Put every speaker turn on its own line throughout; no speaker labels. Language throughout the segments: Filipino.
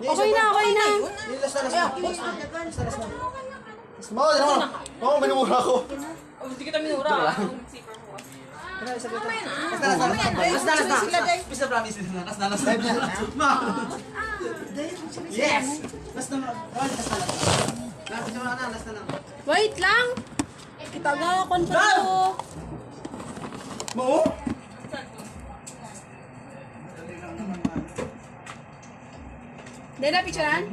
Okay na, okay na.
Last na. Oo, minumura ko.
Hindi kita minura.
Last na. Bisa promise na. Last na. Yes! Last na. Last na.
Wait lang. Kita nga, kontra ko.
Mo?
Hindi na, picturean?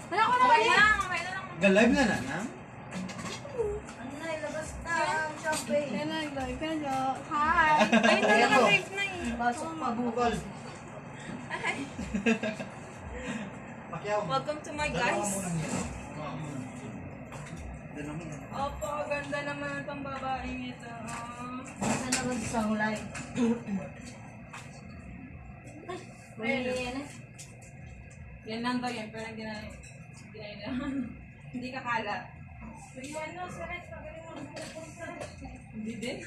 Wala ko naman yan.
Ga-live na na?
Kaya na, live ka na. Hi. Ay, naka-live na eh.
Pasok pa Google. Pacquiao.
Welcome to my guys. Opo, ganda naman itong babaeng ito.
Sa hulay.
Yan lang daw yan, pero ginaya. Hindi kakalat. Pero ano, Saret, pagaling mo. Hindi din?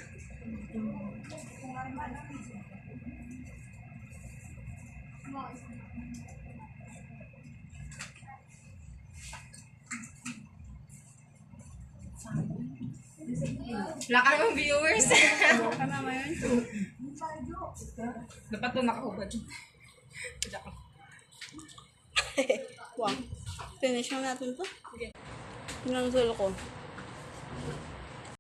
Wala ka namang viewers.
Ka naman yun.
Dapat ito nakahubad.
Wow. Finish na natin to. Tingnan mo ko.